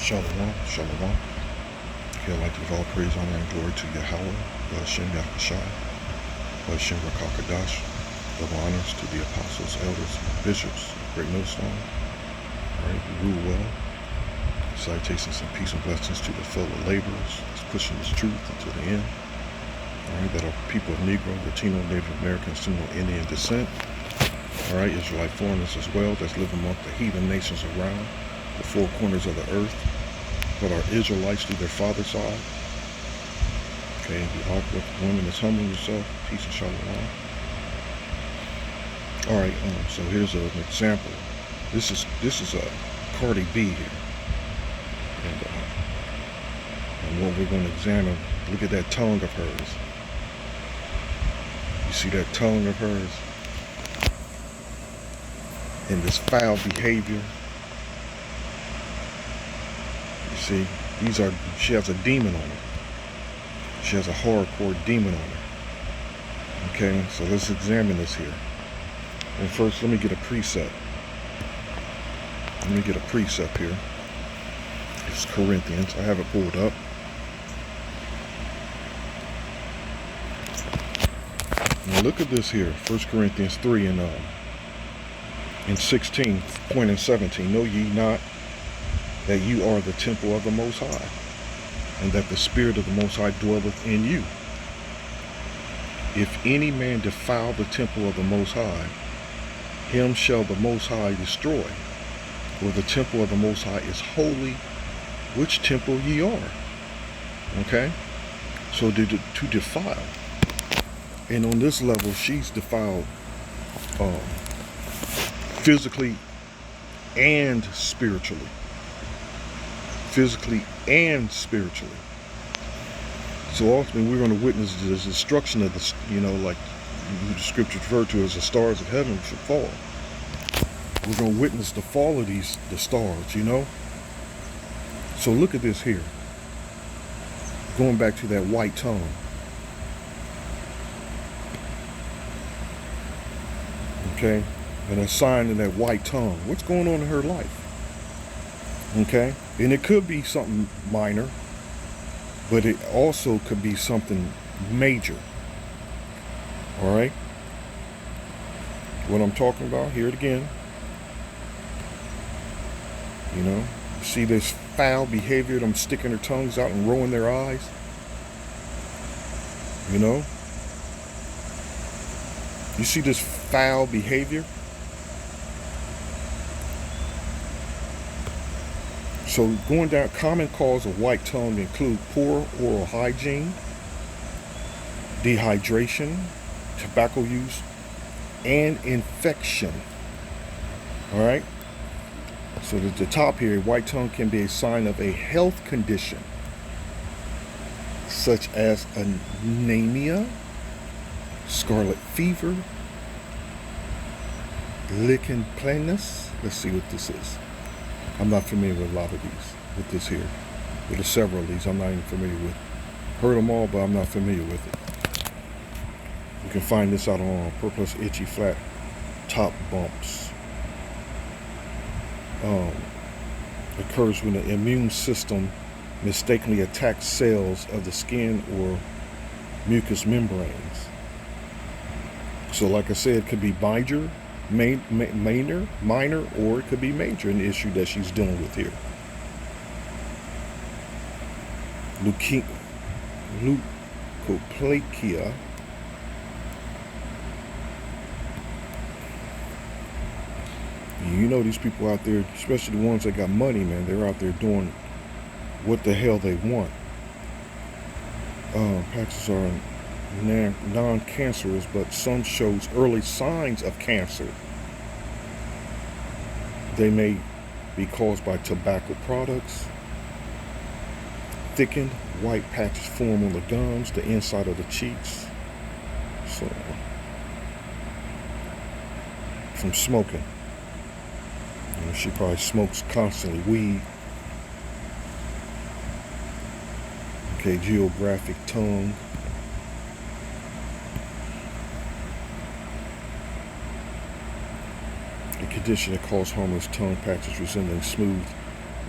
Shalom, shalom. Okay, I'd like to give all praise, honor, and glory to Yahweh, Hashem Yahushai, Hashem Rakakadash. Double honors to the apostles, elders, bishops, great millstone. All right, we rule well. Salutations and peace and blessings to the fellow laborers that's pushing this truth until the end. All right, that are people of Negro, Latino, Native American, Seminole Indian descent. All right, Israelite foreigners as well that's living among the heathen nations around the four corners of the earth, but are Israelites through their father's side. Okay, the awkward woman is humbling yourself. Peace and shalom. All right, so here's an example. This is a Cardi B here, and what we're going to examine. Look at that tongue of hers. You see that tongue of hers, and this foul behavior. You see, she has a demon on her. She has a hardcore demon on her. Okay, so let's examine this here. And first, let me get a precept. Here. It's Corinthians. I have it pulled up. Now look at this here. 1 Corinthians 3 and 16, point in 17. Know ye not that you are the temple of the Most High, and that the Spirit of the Most High dwelleth in you? If any man defile the temple of the Most High, him shall the Most High destroy. For the temple of the Most High is holy, which temple ye are. Okay? So to defile. And on this level, she's defiled physically and spiritually. Physically and spiritually. So ultimately, we're going to witness the destruction of the, like the scripture referred to as the stars of heaven should fall. We're going to witness the fall of the stars, So look at this here. Going back to that white tongue. Okay? And a sign in that white tongue. What's going on in her life? Okay? And it could be something minor, but it also could be something major. All right? What I'm talking about, hear it again. See this foul behavior, them sticking their tongues out and rolling their eyes? You see this foul behavior? So going down, common cause of white tongue include poor oral hygiene, dehydration, tobacco use, and infection. All right? So at the top here, white tongue can be a sign of a health condition, such as anemia, scarlet fever, lichen planus. Let's see what this is. I'm not familiar with a lot of these, with this here. With several of these I'm not even familiar with. Heard them all, but I'm not familiar with it. You can find this out on purple itchy flat top bumps. Occurs when the immune system mistakenly attacks cells of the skin or mucous membranes. So like I said, it could be minor, or it could be major, an issue that she's dealing with here. Leukoplakia. These people out there, especially the ones that got money, man, they're out there doing what the hell they want. Patches are non-cancerous, but some shows early signs of cancer. They may be caused by tobacco products. Thickened white patches form on the gums, the inside of the cheeks. So, from smoking. She probably smokes constantly weed. Okay, geographic tongue. A condition that causes harmless tongue patches resembling smooth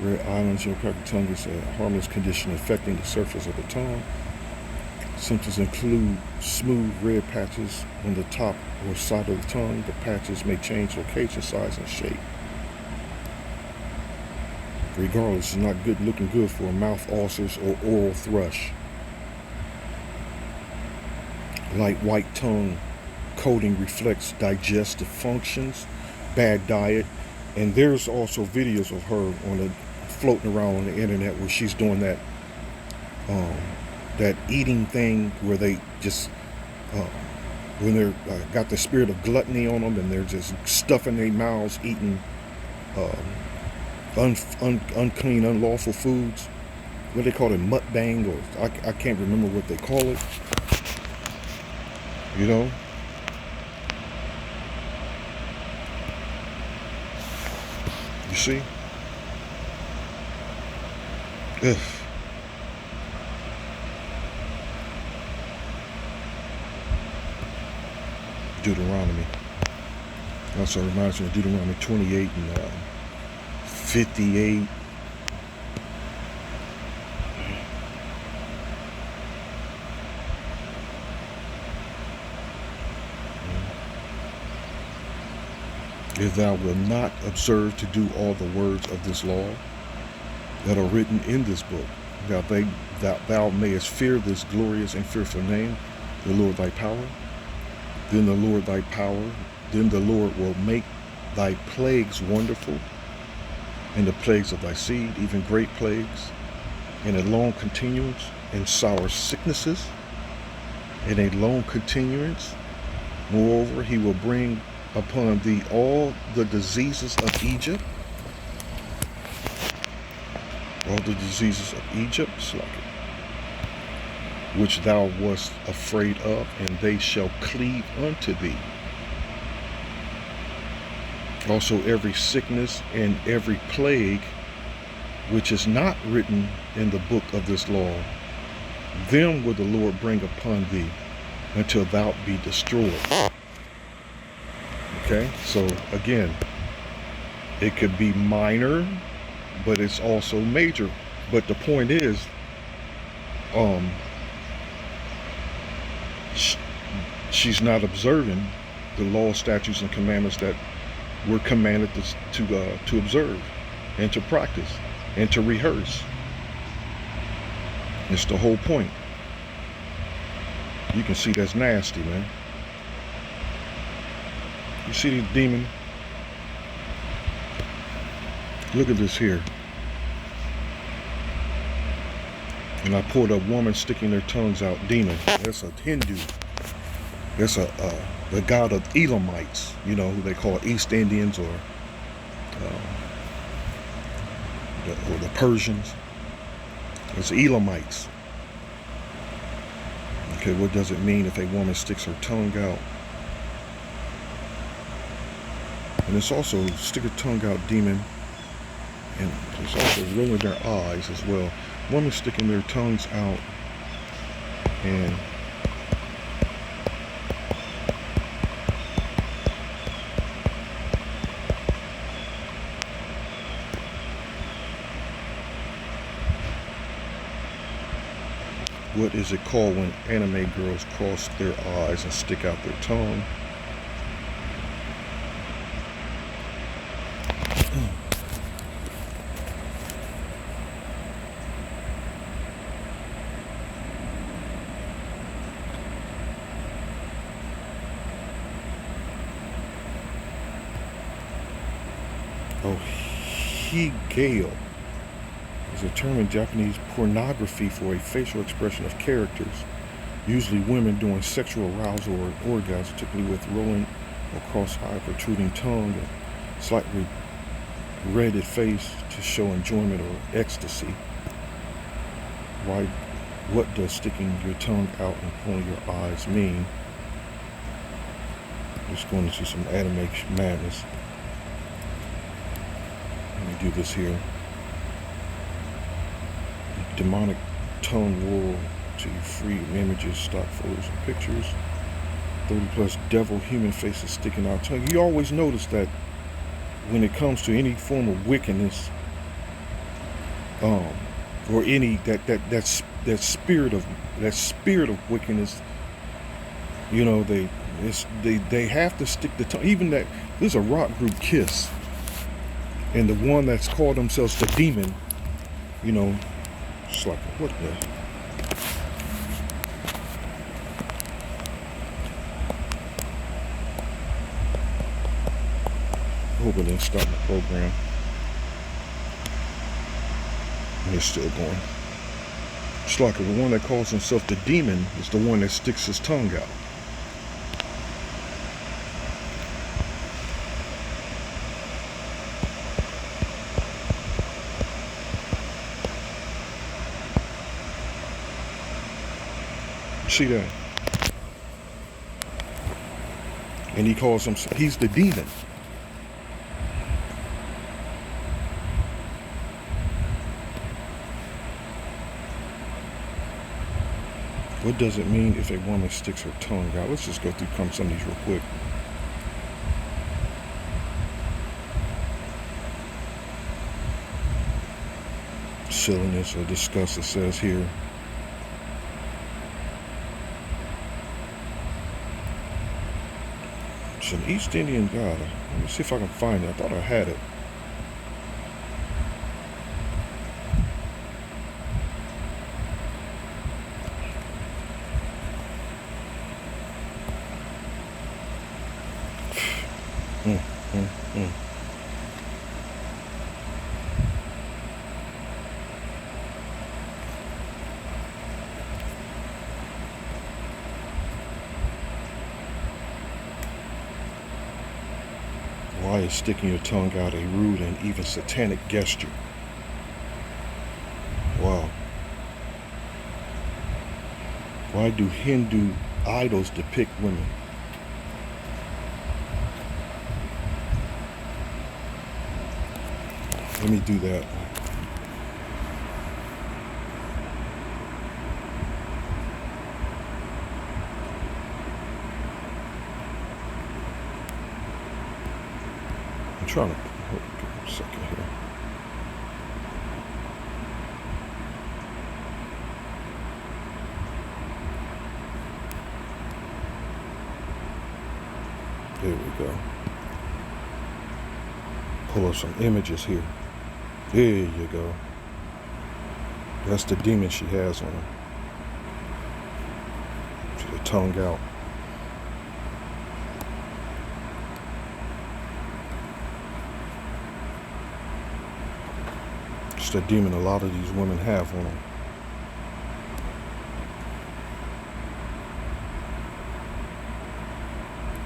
Red islands, cracked tongue is a harmless condition affecting the surface of the tongue. Symptoms include smooth red patches on the top or side of the tongue. The patches may change location, size, and shape. Regardless, it's not looking good for mouth ulcers or oral thrush. Light white tongue coating reflects digestive functions, bad diet, and there's also videos of her floating around on the internet where she's doing that that eating thing where they just when they're got the spirit of gluttony on them and they're just stuffing their mouths eating unclean, unlawful foods. What do they call it? Mukbang, or I can't remember what they call it. You know? You see? Ugh. Deuteronomy. Also reminds me of Deuteronomy 28 and 58. If thou wilt not observe to do all the words of this law that are written in this book, that thou mayest fear this glorious and fearful name, the Lord thy power, then the Lord will make thy plagues wonderful, and the plagues of thy seed, even great plagues, and a long continuance, and sour sicknesses, and a long continuance. Moreover, he will bring upon thee all the diseases of Egypt, which thou wast afraid of, and they shall cleave unto thee. Also every sickness and every plague which is not written in the book of this law, them will the Lord bring upon thee until thou be destroyed. Okay, so again, it could be minor, but it's also major. But the point is, she's not observing the law, statutes, and commandments that we're commanded to observe and to practice and to rehearse. It's the whole point. You can see that's nasty, man. You see the demon? Look at this here. And I pulled a woman sticking their tongues out. Demon. That's a Hindu. That's the god of Elamites. You know, who they call East Indians or the Persians. It's Elamites. Okay, what does it mean if a woman sticks her tongue out? And it's also stick a tongue out demon, and it's also rolling their eyes as well. Women sticking their tongues out, and what is it called when anime girls cross their eyes and stick out their tongue? Oh, higeo is a term in Japanese pornography for a facial expression of characters, usually women doing sexual arousal or orgasm, typically with rolling or cross-eyed protruding tongue and slightly reddened face to show enjoyment or ecstasy. What does sticking your tongue out and pulling your eyes mean? Just going into some anime madness. Let me do this here. Demonic tongue will to free images, stock photos, and pictures. 30 plus devil human faces sticking out tongue. You always notice that when it comes to any form of wickedness, um, or any that spirit of wickedness. You know, they have to stick the tongue. Even that, there's a rock group, Kiss, and the one that's called themselves the Demon. You know, it's like, what the? I hope it didn't stop the program. And it's still going. It's like the one that calls himself the Demon is the one that sticks his tongue out. See that? And he calls himself, he's the Demon. What does it mean if a woman sticks her tongue out? Let's just go through some of these real quick. Silliness or disgust, it says here. It's an East Indian god. Let me see if I can find it. I thought I had it. Why is sticking your tongue out a rude and even satanic gesture? Wow. Why do Hindu idols depict women? Let me do that. I'm trying to, give me a second here. There we go. Pull up some images here. There you go. That's the demon she has on her. She's the tongue out. It's the demon a lot of these women have on them.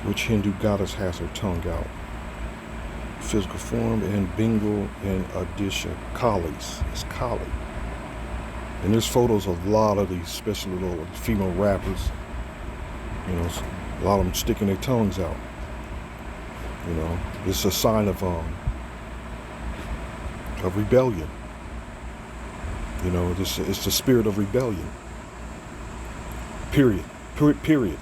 Which Hindu goddess has her tongue out? Physical form and Bengal and Odisha. Kalis. It's Kali. And there's photos of a lot of these, especially little female rappers. You know, a lot of them sticking their tongues out. You know, it's a sign of rebellion. You know, it's the spirit of rebellion. Period. Period.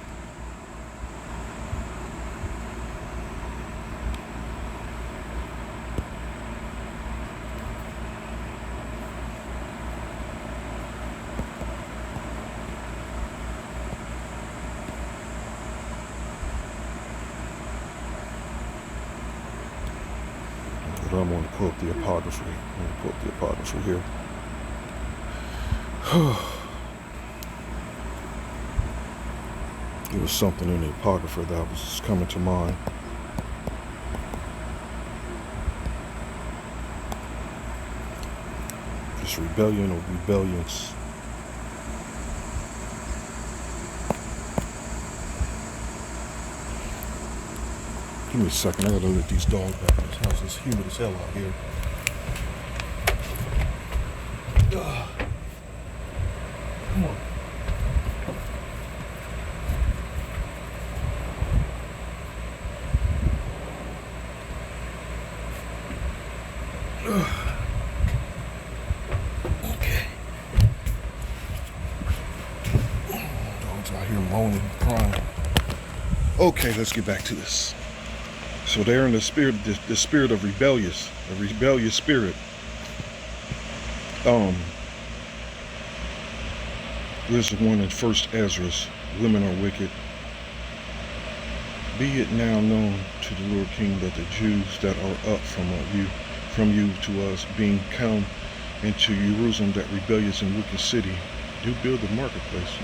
I'm going to pull up the apocryphy. I'm going to pull up the apocryphy here. There was something in the apocrypha that was coming to mind. This rebellion or rebellions. Give me a second, I gotta let these dogs back in this house. It's humid as hell out here. Come on. Okay. Dogs out here moaning, crying. Okay, let's get back to this. So they're in the spirit of rebellious spirit. Um, there's one in First Ezra's. Women are wicked. Be it now known to the Lord King that the Jews that are up from you to us, being come into Jerusalem, that rebellious and wicked city, do build the marketplace.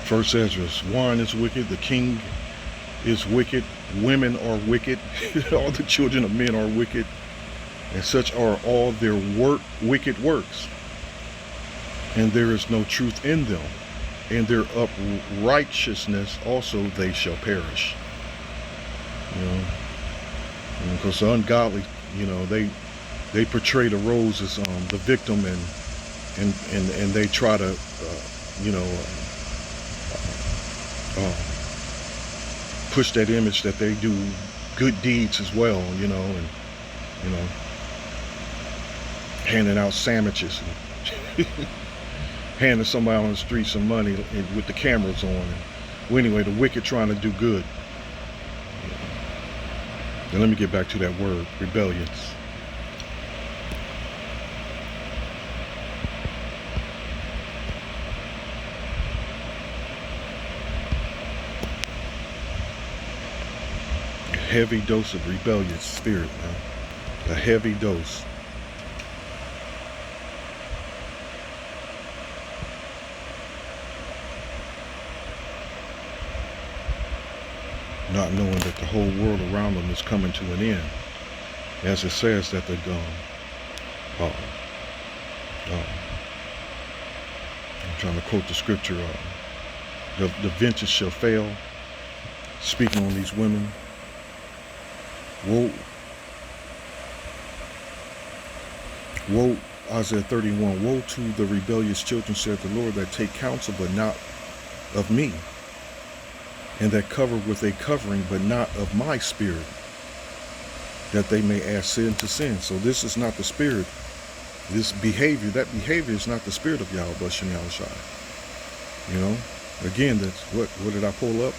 First Ezra, wine is wicked, the king is wicked, women are wicked, all the children of men are wicked, and such are all their wicked works. And there is no truth in them, and their uprightness also they shall perish. You know, because the ungodly, you know, they portray the roles as the victim, and they try to, you know, push that image that they do good deeds as well, you know, and, you know, handing out sandwiches and handing somebody on the street some money with the cameras on. And, well, anyway, the wicked trying to do good. And let me get back to that word, rebellious. A heavy dose of rebellious spirit, man. A heavy dose. Not knowing that the whole world around them is coming to an end. As it says that they're gone. I'm trying to quote the scripture. The vengeance shall fail. Speaking on these women. Woe, Isaiah 31, woe to the rebellious children, saith the Lord, that take counsel, but not of me, and that cover with a covering, but not of my spirit, that they may add sin to sin. So this is not the spirit, this behavior, that behavior is not the spirit of Yahweh Shem Yahushua. You know, again, that's what did I pull up?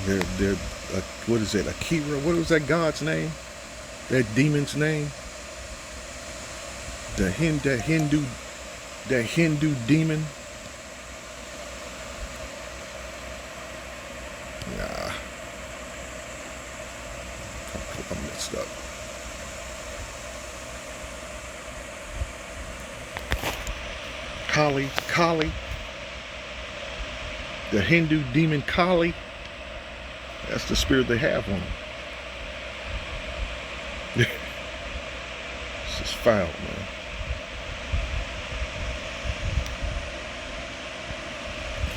They're what is it, Akira? What was that God's name? That demon's name? That Hindu demon? Nah. I messed up. Kali. The Hindu demon Kali. That's the spirit they have on them. This is foul, man.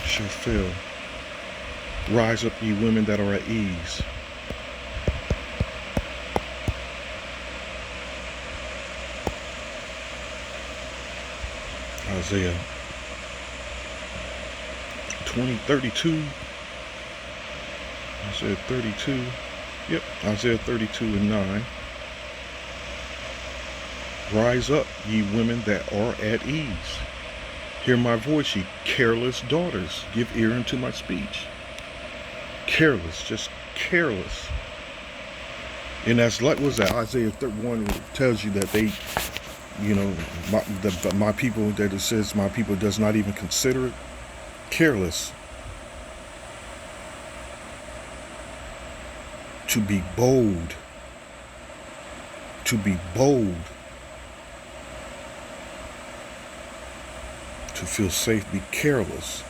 Shall fail. Rise up, ye women that are at ease. Isaiah 32. Isaiah 32. Yep, Isaiah 32 and 9. Rise up, ye women that are at ease. Hear my voice, ye careless daughters. Give ear unto my speech. Careless, just careless. And that's like, what's that? Isaiah 31 tells you that they, you know, my people, that it says my people does not even consider it. Careless. To be bold. To be bold. To feel safe, be careless.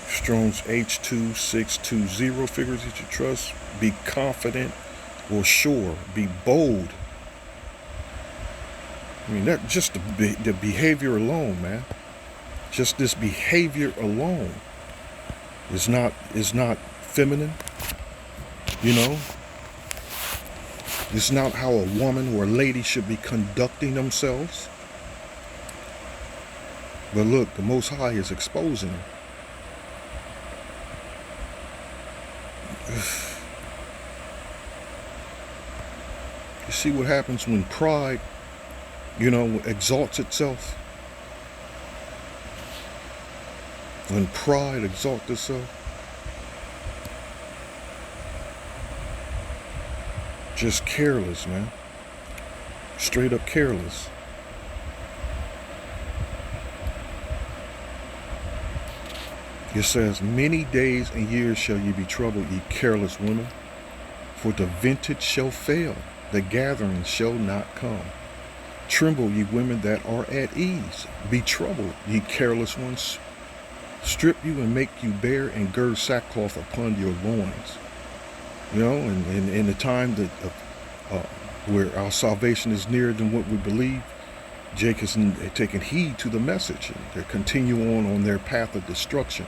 Strong's H2620 figures that you trust. Be confident or sure. Be bold. I mean, that just the behavior alone, man. Just this behavior alone is not feminine. You know, it's not how a woman or a lady should be conducting themselves. But look, the Most High is exposing her. You see what happens when pride, exalts itself? When pride exalts itself? Just careless, man. Straight up careless. It says, many days and years shall ye be troubled, ye careless women, for the vintage shall fail, the gathering shall not come. Tremble, ye women that are at ease. Be troubled, ye careless ones. Strip you and make you bare, and gird sackcloth upon your loins. And in the time that where our salvation is nearer than what we believe, Jake is taking heed to the message, and they continue on their path of destruction.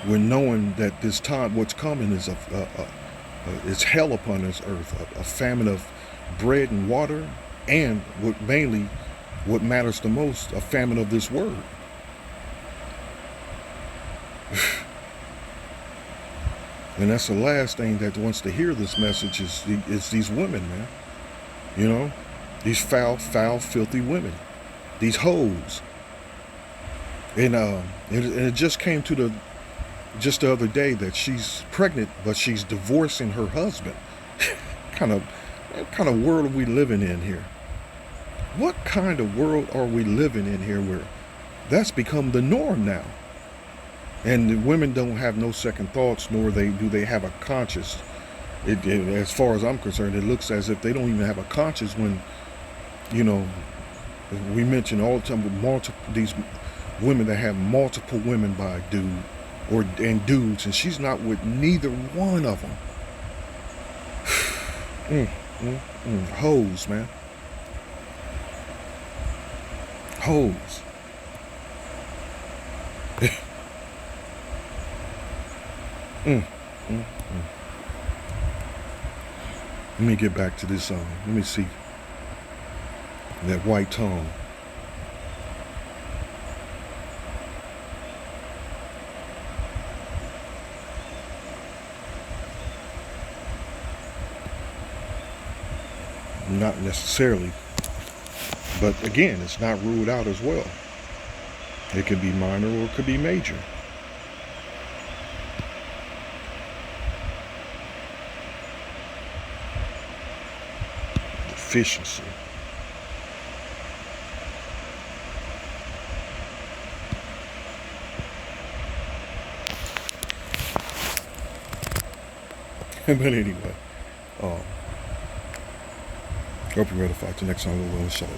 We're knowing that this time, what's coming is it's hell upon this earth, a famine of bread and water, and what matters the most, a famine of this word. And that's the last thing that wants to hear this message is these women, man. These foul, filthy women, these hoes. And it just came to just the other day that she's pregnant, but she's divorcing her husband. What kind of world are we living in here? What kind of world are we living in here where that's become the norm now? And the women don't have no second thoughts, nor do they have a conscience. As far as I'm concerned, it looks as if they don't even have a conscience when, we mention all the time these women that have multiple women by a dude and dudes, and she's not with neither one of them. Hoes, man. Hoes. Let me get back to this. Let me see that white tongue. Not necessarily, but again, it's not ruled out as well. It could be minor or it could be major. Deficiency. But anyway, hope you're ready to fight the next time. We'll show it.